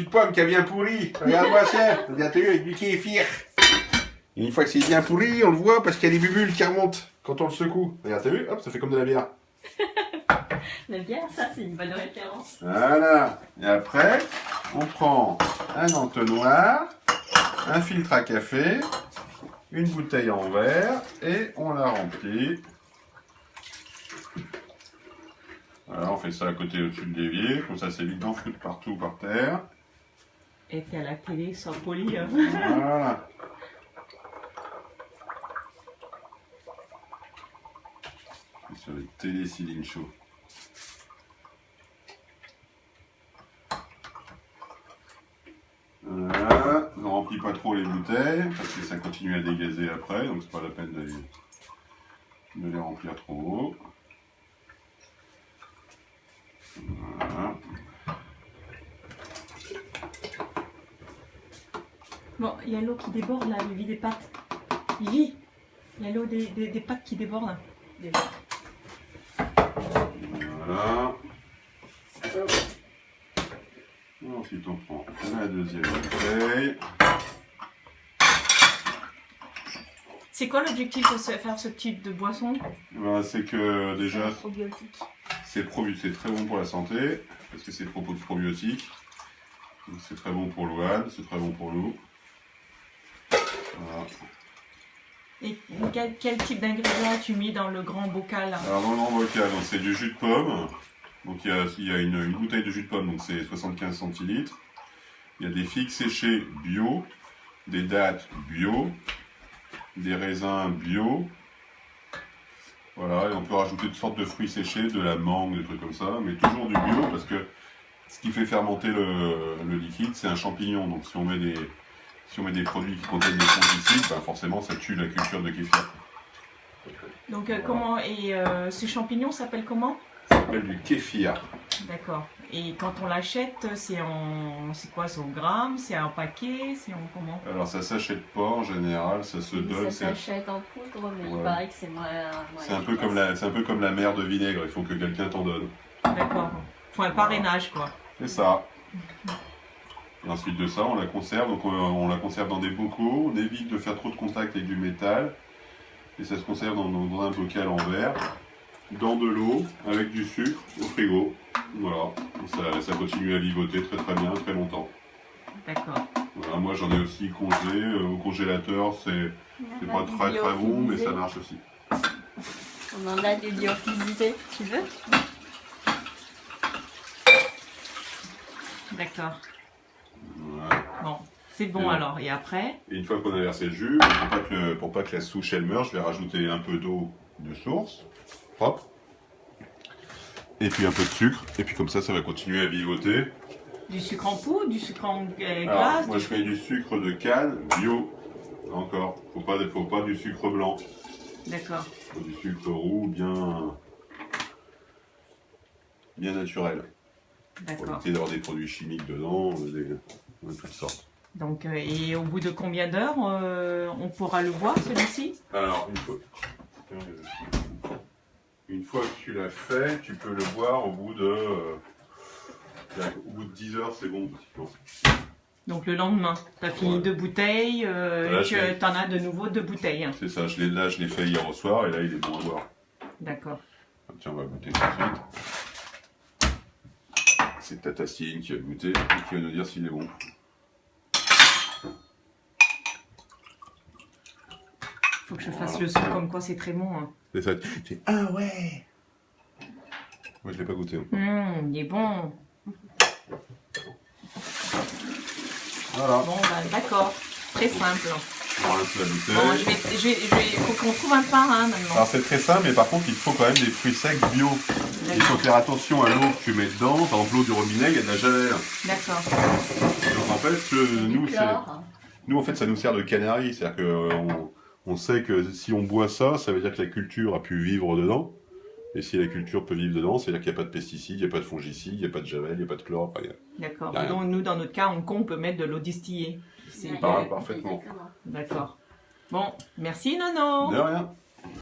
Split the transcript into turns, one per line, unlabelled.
jus de pomme qui a bien pourri. Regarde-moi ça. Regarde, t'as vu, avec du kéfir. Et une fois que c'est bien pourri, on le voit parce qu'il y a des bulles qui remontent quand on le secoue. Regarde, t'as vu? Hop, ça fait comme de la bière.
La bière, ça, c'est une bonne référence.
Voilà. Et après, on prend un entonnoir, un filtre à café, une bouteille en verre et on la remplit. Voilà, on fait ça à côté au-dessus de l'évier, comme ça c'est vite d'enfoutre partout par terre.
Et puis à la télé, sans poli.
Voilà. Et sur les télé Céline Show. Voilà, on ne remplit pas trop les bouteilles parce que ça continue à dégazer après, donc c'est pas la peine de les remplir trop haut. Voilà.
Bon, il y a l'eau qui déborde là, il vit des pâtes. Il vit. Il y a l'eau des pâtes qui débordent.
Voilà. Ensuite on prend la deuxième bouteille.
C'est quoi l'objectif de faire ce type de boisson?
Ben, c'est que déjà
Probiotique.
c'est très bon pour la santé, parce que c'est propos de probiotiques. C'est très bon pour Louane, c'est très bon pour nous. Voilà.
Et quel type d'ingrédients tu mis dans le grand bocal là?
Alors dans le grand bocal, c'est du jus de pomme. Donc il y a une bouteille de jus de pomme, donc c'est 75 centilitres. Il y a des figues séchées bio, des dattes bio, des raisins bio. Voilà, et on peut rajouter toutes sortes de fruits séchés, de la mangue, des trucs comme ça, mais toujours du bio parce que ce qui fait fermenter le liquide, c'est un champignon. Donc si on met des produits qui contiennent des fongicides, ben forcément ça tue la culture de kéfir.
Donc
voilà.
comment ce champignon s'appelle comment?
Ça s'appelle du kéfir.
D'accord. Et quand on l'achète, c'est quoi? C'est au gramme? C'est un paquet? C'est en comment?
Alors ça s'achète pas en général, ça se donne.
Ça s'achète en poudre, mais
ouais.
il paraît que c'est moins.
C'est un peu comme la mer de vinaigre, il faut que quelqu'un t'en donne.
D'accord. Faut un parrainage quoi.
C'est ça. Et ensuite de ça, on la conserve. Donc on la conserve dans des bocaux. On évite de faire trop de contact avec du métal. Et ça se conserve dans un bocal en verre, dans de l'eau, avec du sucre, au frigo. Voilà. Et ça continue à vivoter très très bien, très longtemps.
D'accord.
Voilà, moi j'en ai aussi congelé. Au congélateur, c'est pas très très bon, mais ça marche aussi.
On en a des lyophilisés, tu veux?
D'accord.
Voilà.
Bon, c'est bon alors. Et après?
Et une fois qu'on a versé le jus, pour pas que la souche elle meure, je vais rajouter un peu d'eau de source, propre, et puis un peu de sucre, et puis comme ça va continuer à vivoter.
Du sucre en poudre, du sucre en glace?
Alors, moi je mets du sucre de canne bio, encore, faut pas du sucre blanc.
D'accord.
Faut du sucre roux bien naturel. Pour
D'accord.
éviter d'avoir des produits chimiques dedans, de toutes sortes.
Donc, et au bout de combien d'heures on pourra le voir celui-ci?
Alors, une fois que tu l'as fait, tu peux le voir au bout de 10 heures, c'est bon.
Donc le lendemain, tu as fini 2 bouteilles, tu en as de nouveau 2 bouteilles. Hein.
C'est ça, je l'ai fait hier au soir et là il est bon à boire.
D'accord.
Tiens, on va goûter tout de suite. C'est Tata Céline qui va goûter et qui va nous dire s'il est bon.
Faut que je fasse le son comme quoi c'est très bon. Hein.
C'est ça. Ah ouais. Moi je l'ai pas goûté encore.
Il est bon.
Voilà.
Bon, bah, d'accord. Très simple.
On rince la bouteille.
Bon, faut qu'on trouve un parrain maintenant.
Alors c'est très simple, mais par contre il faut quand même des fruits secs bio. Il faut faire attention à l'eau que tu mets dedans. Par exemple l'eau du robinet, il y a de la javel.
D'accord.
Donc en fait, nous en fait ça nous sert de canari. C'est-à-dire qu'on sait que si on boit ça, ça veut dire que la culture a pu vivre dedans. Et si la culture peut vivre dedans, c'est-à-dire qu'il n'y a pas de pesticides, il n'y a pas de fongicides, il n'y a pas de javel, il n'y a pas de chlore. Enfin,
d'accord. Donc nous, dans notre cas, on peut mettre de l'eau distillée.
Parfaitement.
D'accord. Bon, merci Nono.
De rien.